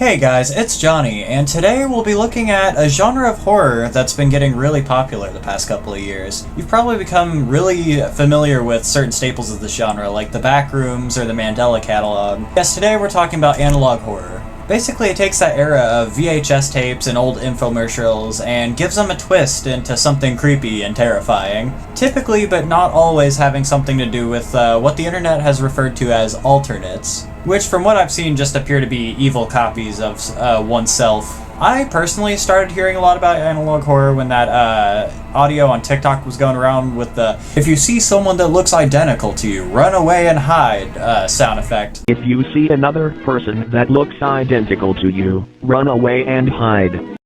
Hey guys, it's Johnny, and today we'll be looking at a genre of horror that's been getting really popular the past couple of years. You've probably become really familiar with certain staples of this genre, like the Backrooms or the Mandela catalog. Yes, today we're talking about analog horror. Basically, it takes that era of VHS tapes and old infomercials and gives them a twist into something creepy and terrifying. Typically, but not always, having something to do with what the internet has referred to as alternates, which from what I've seen just appear to be evil copies of oneself. I personally started hearing a lot about analog horror when that audio on TikTok was going around with the "if you see someone that looks identical to you, run away and hide" sound effect. If you see another person that looks identical to you, run away and hide.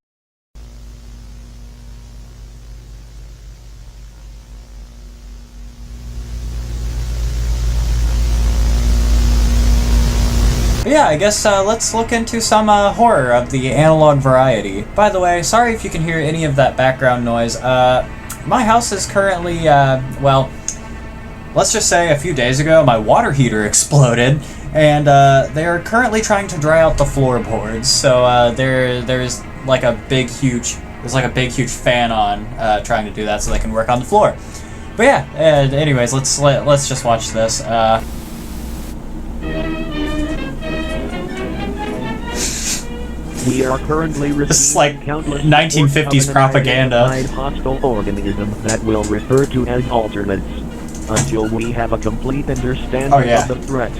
Yeah, I guess let's look into some horror of the analog variety. By the way, sorry if you can hear any of that background noise. My house is currently, well, let's just say a few days ago my water heater exploded, and they are currently trying to dry out the floorboards. So there's like a big huge fan on trying to do that so they can work on the floor. But yeah, anyways, let's just watch this. We are currently This is like countless 1950s propaganda. Hostile organism that we'll refer to as alternates until we have a complete understanding of the threat.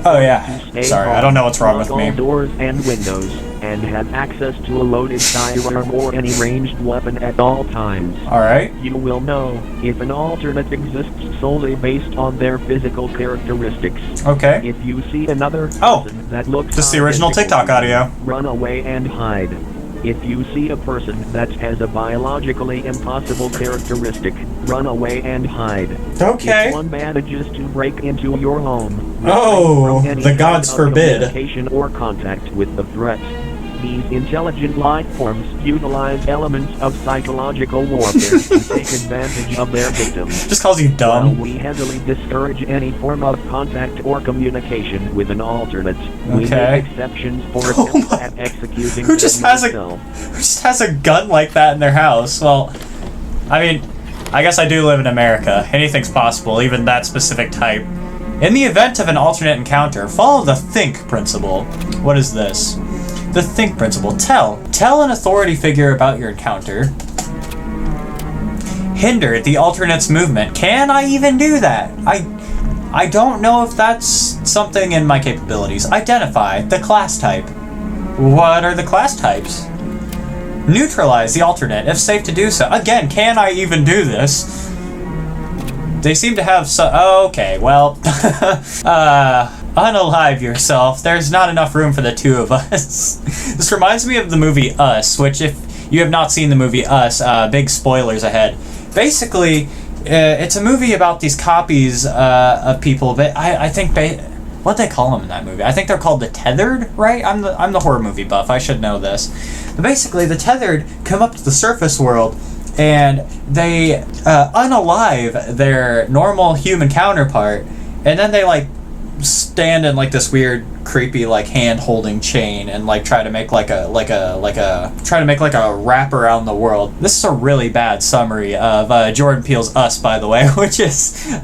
Oh yeah. Sorry, I don't know what's wrong with me. All doors and windows, and have access to a loaded firearm or any ranged weapon at all times. Alright. You will know if an alternate exists solely based on their physical characteristics. Okay. If you see another person that looks this is the original TikTok audio. Run away and hide. If you see a person that has a biologically impossible characteristic, run away and hide. Okay. If one manages to break into your home, the gods forbid. Communication or contact with the threat. These intelligent life forms utilize elements of psychological warfare to take advantage of their victims. Just calls you dumb. While we heavily discourage any form of contact or communication with an alternate, we make exceptions for attempts at executing Who just has a gun like that in their house? Well, I mean, I guess I do live in America. Anything's possible, even that specific type. In the event of an alternate encounter, follow the think principle. What is this? The think principle. Tell an authority figure about your encounter. Hinder the alternate's movement. Can I even do that? I don't know if that's something in my capabilities. Identify the class type. What are the class types? Neutralize the alternate, if safe to do so. Again, can I even do this? They seem to have okay, well, unalive yourself. There's not enough room for the two of us. This reminds me of the movie Us, which if you have not seen the movie Us, big spoilers ahead. Basically, it's a movie about these copies of people, but I think what they call them in that movie? I think they're called the Tethered, right? I'm the horror movie buff. I should know this. But basically, the Tethered come up to the surface world, and they unalive their normal human counterpart, and then they like stand in like this weird, creepy like hand holding chain and like try to make like a wrap around the world. This is a really bad summary of Jordan Peele's Us, by the way, which is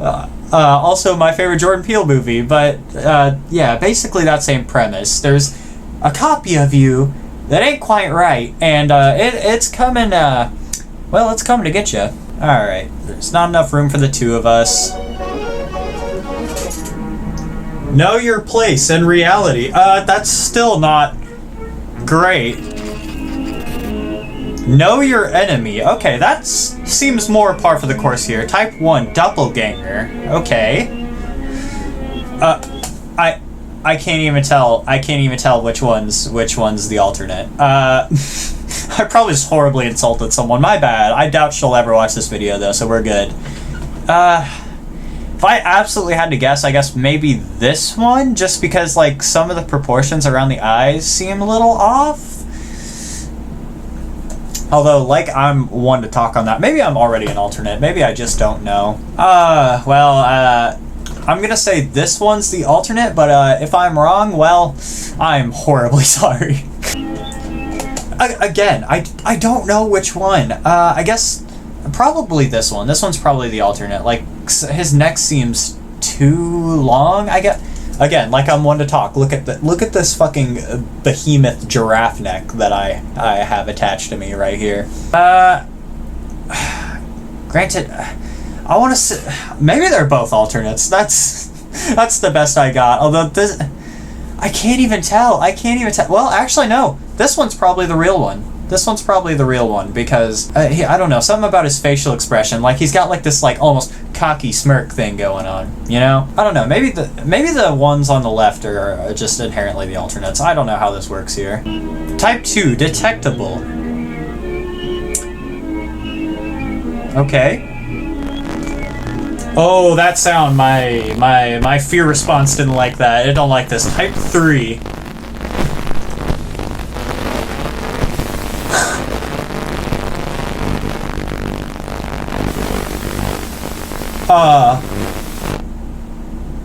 also my favorite Jordan Peele movie. But yeah, basically that same premise. There's a copy of you that ain't quite right, and it's coming. Well, it's coming to get you. Alright, there's not enough room for the two of us. Know your place in reality. That's still not great. Know your enemy. Okay, that seems more par for the course here. Type 1, doppelganger. Okay. I can't even tell which one's the alternate. I probably just horribly insulted someone. My bad. I doubt she'll ever watch this video though, so we're good. If I absolutely had to guess, I guess maybe this one, just because like some of the proportions around the eyes seem a little off. Although, like, I'm one to talk on that. Maybe I'm already an alternate. Maybe I just don't know. I'm gonna say this one's the alternate, but if I'm wrong, well, I'm horribly sorry. Again, I don't know which one. I guess probably this one. This one's probably the alternate. Like, his neck seems too long, I guess. Again, like I'm one to talk. Look at this fucking behemoth giraffe neck that I have attached to me right here. Granted, I want to say maybe they're both alternates. That's the best I got. Although this, I can't even tell. Well, actually, no. This one's probably the real one. This one's probably the real one because I don't know, something about his facial expression. Like he's got like this like almost cocky smirk thing going on. You know? I don't know. Maybe the ones on the left are just inherently the alternates. I don't know how this works here. Type 2, detectable. Okay. Oh, that sound. My fear response didn't like that. It don't like this. Type 3.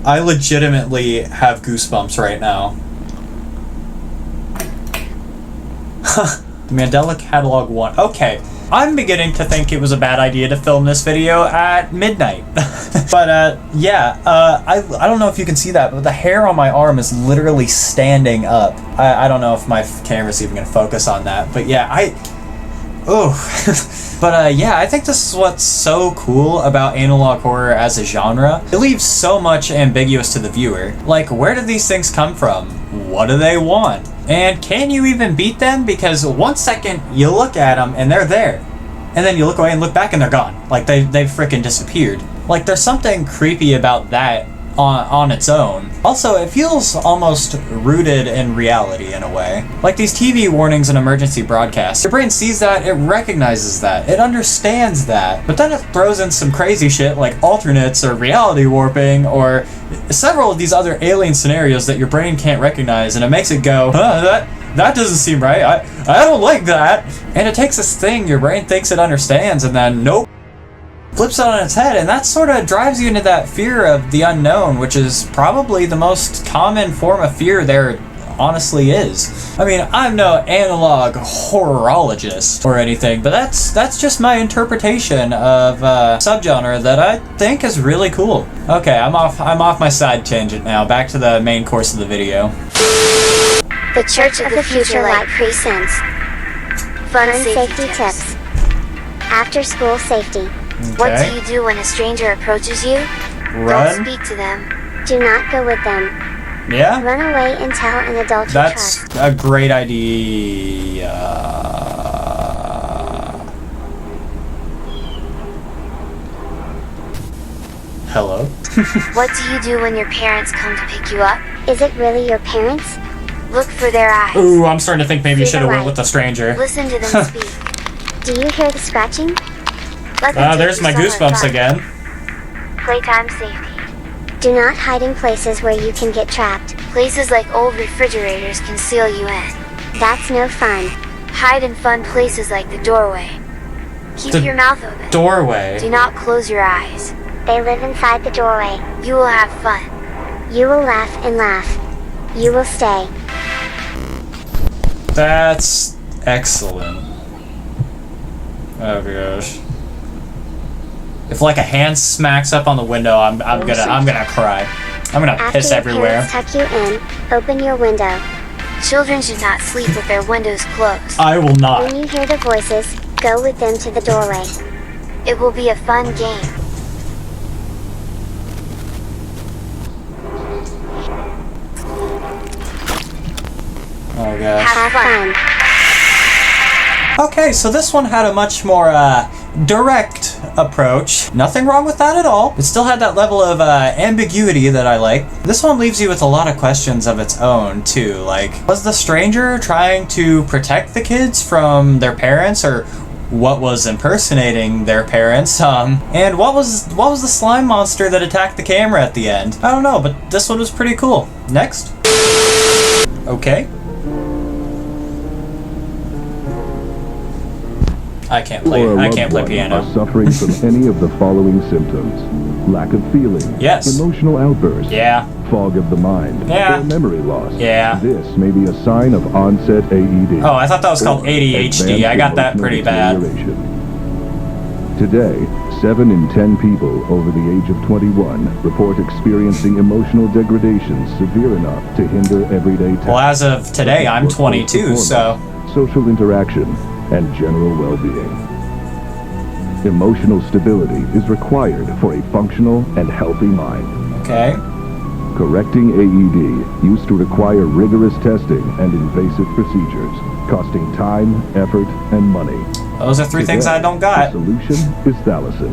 I legitimately have goosebumps right now. Mandela Catalog 1. Okay. I'm beginning to think it was a bad idea to film this video at midnight. But, yeah, I don't know if you can see that, but the hair on my arm is literally standing up. I don't know if my camera's even going to focus on that, but yeah, But yeah, I think this is what's so cool about analog horror as a genre. It leaves so much ambiguous to the viewer. Like, where do these things come from? What do they want? And can you even beat them? Because 1 second you look at them and they're there. And then you look away and look back and they're gone. Like they've freaking disappeared. Like there's something creepy about that on its own. Also, it feels almost rooted in reality in a way. Like these TV warnings and emergency broadcasts. Your brain sees that, it recognizes that, it understands that, but then it throws in some crazy shit like alternates or reality warping or several of these other alien scenarios that your brain can't recognize, and it makes it go, that doesn't seem right, I don't like that. And it takes this thing your brain thinks it understands and then nope, flips it on its head, and that sort of drives you into that fear of the unknown, which is probably the most common form of fear there honestly is. I mean, I'm no analog horrorologist or anything, but that's just my interpretation of a subgenre that I think is really cool. Okay, I'm off my side tangent now. Back to the main course of the video. The Church of the Future Light Presents Fun Safety Tips. After school safety. Okay. What do you do when a stranger approaches you? Run. Don't speak to them. Do not go with them. Yeah? Run away and tell an adult you That's trust. a great idea. Hello? What do you do when your parents come to pick you up? Is it really your parents? Look for their eyes. Ooh, I'm starting to think maybe you See should the have went light. with the stranger. Listen to them speak. Do you hear the scratching? Let them take There's you my somewhere goosebumps fun. again. Playtime safety. Do not hide in places where you can get trapped. Places like old refrigerators can seal you in. That's no fun. Hide in fun places like the doorway. Keep The your mouth open. Doorway. Do not close your eyes. They live inside the doorway. You will have fun. You will laugh and laugh. You will stay. That's excellent. Oh gosh. If like a hand smacks up on the window, I'm gonna cry. I'm gonna After piss your everywhere. parents tuck you in, open your window. Children should not sleep with their windows closed. I will not. When you hear the voices, go with them to the doorway. It will be a fun game. Oh gosh. Have fun. Okay, so this one had a much more direct approach. Nothing wrong with that at all. It still had that level of ambiguity that I like. This one leaves you with a lot of questions of its own too. Like, was the stranger trying to protect the kids from their parents, or what was impersonating their parents? And what was the slime monster that attacked the camera at the end? I don't know, but this one was pretty cool. Next. Okay. I can't or play. a I loved can't play one piano. are suffering from any of the following symptoms: lack of feeling, Yes. emotional outbursts, Yeah. fog of the mind, Yeah. or memory loss. Yeah. This may be a sign of onset AED. Oh, I thought that was called or ADHD. I got that advanced pretty emotional bad. deterioration. Today, 7 in 10 people over the age of 21 report experiencing emotional degradation severe enough to hinder everyday tasks. Well, as of today, I'm Workplace 22, so... performance, social interaction, and general well-being. Emotional stability is required for a functional and healthy mind. Okay. Correcting AED used to require rigorous testing and invasive procedures, costing time, effort, and money. Those are three things Today, I don't got. The solution is thalison.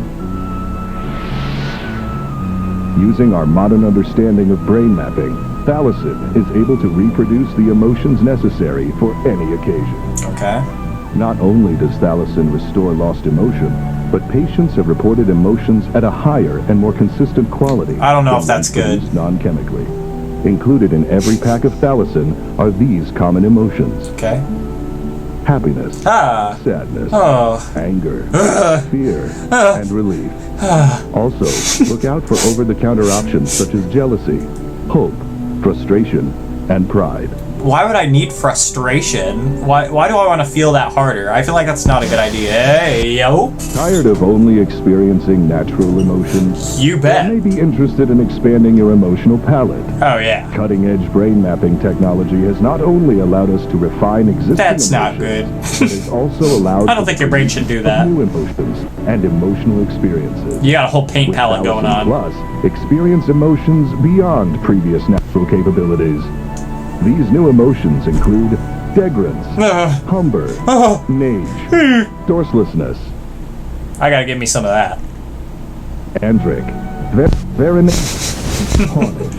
Using our modern understanding of brain mapping, thalison is able to reproduce the emotions necessary for any occasion. Okay. Not only does thalison restore lost emotion, but patients have reported emotions at a higher and more consistent quality. I don't know if than that's when good. produced non-chemically. Included in every pack of thalison are these common emotions: Okay. happiness, Ah. sadness, Oh. anger, fear, and relief. Also, look out for over-the-counter options such as jealousy, hope, frustration, and pride. Why would I need frustration? Why do I want to feel that harder? I feel like that's not a good idea. Hey, yo. Tired of only experiencing natural emotions? You You bet. may be interested in expanding your emotional palette. Oh, yeah. Cutting-edge brain mapping technology has not only allowed us to refine existing That's not emotions, good. but has also allowed I don't for think your brain should do of that. new emotions and emotional experiences. You got a whole paint With palette going Thalison on. Plus, experience emotions beyond previous natural capabilities. These new emotions include degrance, humber, nage, dorselessness, I gotta give me some of that. andric, veronate, haunted.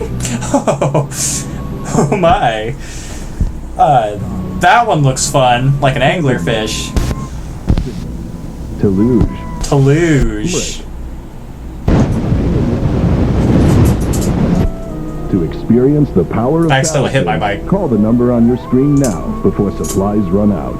Oh my. That one looks fun, like an anglerfish. Teluge. Teluge. To experience the power of I accidentally hit my thalison, mic. call the number on your screen now before supplies run out.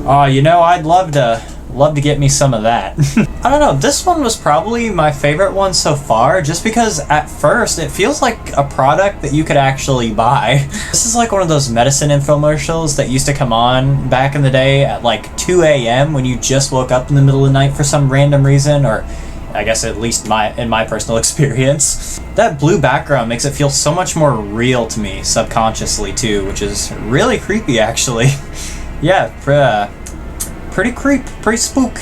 Oh, you know, I'd love to get me some of that. I don't know, this one was probably my favorite one so far, just because at first it feels like a product that you could actually buy. This is like one of those medicine infomercials that used to come on back in the day at like 2 a.m. when you just woke up in the middle of the night for some random reason, or I guess at least in my personal experience. That blue background makes it feel so much more real to me, subconsciously too, which is really creepy actually. Yeah, pretty spook.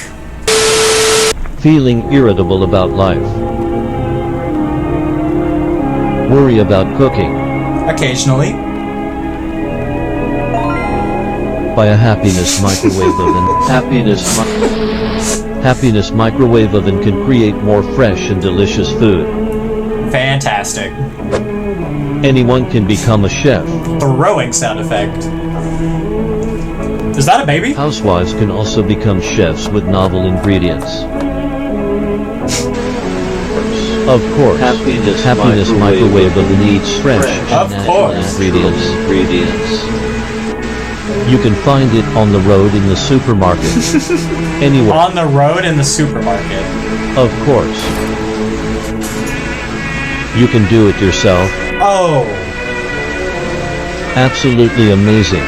Feeling irritable about life. Worry about cooking. Occasionally. Buy a happiness microwave oven. Happiness microwave oven can create more fresh and delicious food. Fantastic. Anyone can become a chef. Throwing sound effect. Is that a baby? Housewives can also become chefs with novel ingredients. Of course, happiness microwave oven needs fresh Of and natural course. ingredients. You can find it on the road in the supermarket. Anywhere. On the road in the supermarket. Of course. You can do it yourself. Oh. Absolutely amazing.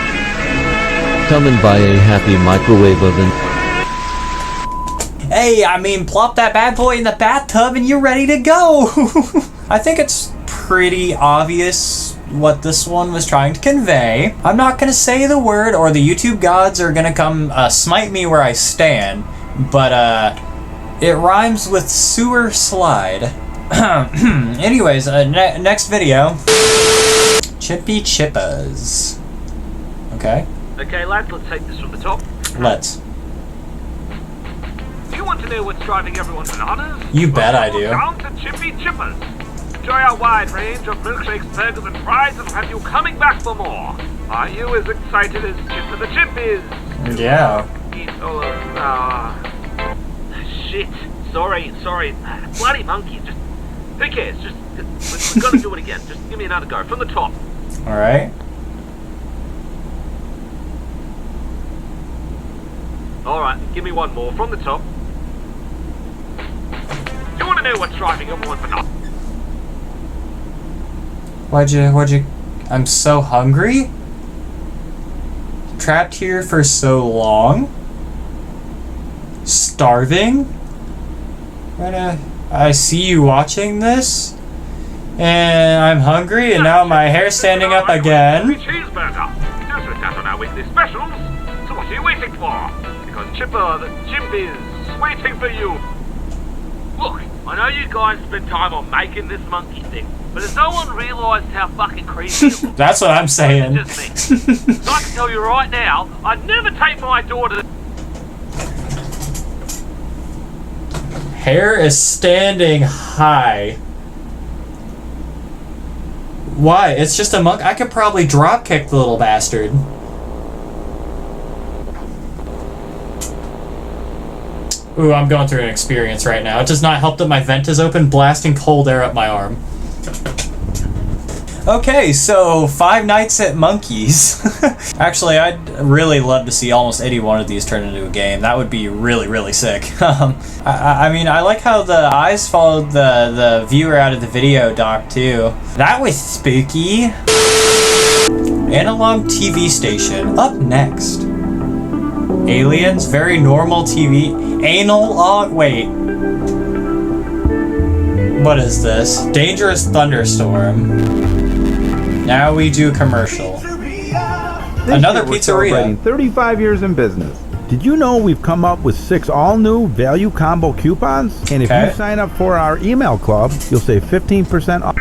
Come and buy a happy microwave oven. Hey, I mean, plop that bad boy in the bathtub and you're ready to go. I think it's pretty obvious what this one was trying to convey. I'm not gonna say the word or the YouTube gods are gonna come smite me where I stand, but it rhymes with sewer slide. Anyways, next video. Chippy Chippas. Okay, Okay, lads, let's take this from the top. let's. Do you want to know what's driving everyone bananas? You bet I do. Down to Chippy Chippers. Enjoy our wide range of milkshakes, burgers, and fries that'll have you coming back for more. Are you as excited as Chipper the Chip is? Yeah. Eat all of... shit. Sorry. Bloody monkey. Just... Who cares? Just... We're gonna do it again. Just give me another go. From the top. Alright. Alright. Give me one more from the top. Do you want to know what's driving everyone bananas? Why'd you... I'm so hungry? Trapped here for so long? Starving? I see you watching this? And I'm hungry, and now my hair's standing up again. Cheeseburger. Just with that on our weekly specials. So what are you waiting for? Because Chipper the chimp is waiting for you. Look, I know you guys spent time on making this monkey thing, but has no one realised how fucking creepy it looks? That's what I'm saying. It's just me. So I can tell you right now, I'd never take my daughter. Hair is standing high. Why? It's just a monk. I could probably drop kick the little bastard. Ooh, I'm going through an experience right now. It does not help that my vent is open, blasting cold air up my arm. Okay, so 5 Nights at Monkey's. Actually, I'd really love to see almost any one of these turn into a game. That would be really, really sick. I mean, I like how the eyes followed the viewer out of the video doc, too. That was spooky. Analog TV station. Up next. Aliens, very normal TV. Analog, wait. What is this? Dangerous thunderstorm. Now we do commercial. Another We're pizzeria. celebrating 35 years in business. Did you know we've come up with 6 all-new value combo coupons? And if you sign up for our email club, you'll save 15% off.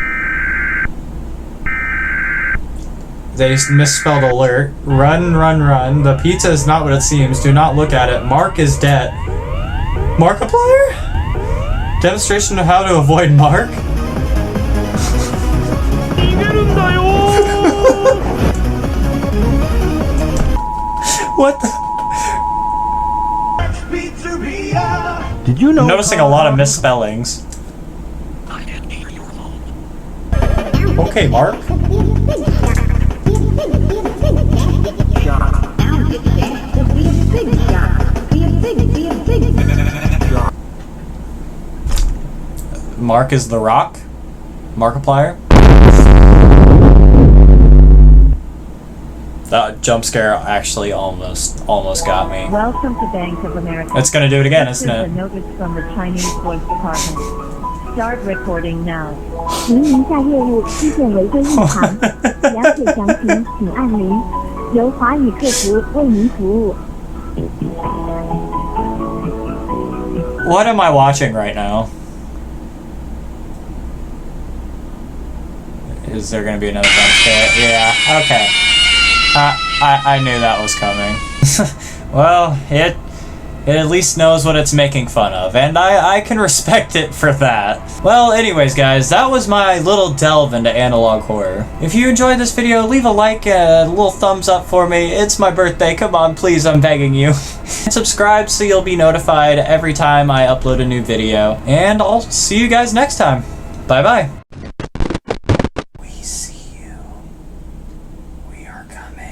They misspelled alert. Run, run, run. The pizza is not what it seems. Do not look at it. Mark is dead. Markiplier? Demonstration of how to avoid Mark? What the? Did you know? I'm noticing a lot of misspellings. Okay, Mark. Mark is the Rock? Markiplier? That jump scare actually almost got me. Welcome to Bank of America. It's gonna do it again, This isn't is it? a notice from the Chinese voice department. Start recording now. 您名下业务出现违规异常，了解详情请按0，由华语客服为您服务。 What am I watching right now? Is there gonna be another jump scare? Yeah, okay. I knew that was coming. Well, it at least knows what it's making fun of, and I can respect it for that. Well, anyways, guys, that was my little delve into analog horror. If you enjoyed this video, leave a like and a little thumbs up for me. It's my birthday. Come on, please, I'm begging you. And subscribe so you'll be notified every time I upload a new video. And I'll see you guys next time. Bye-bye. We see you. We are coming.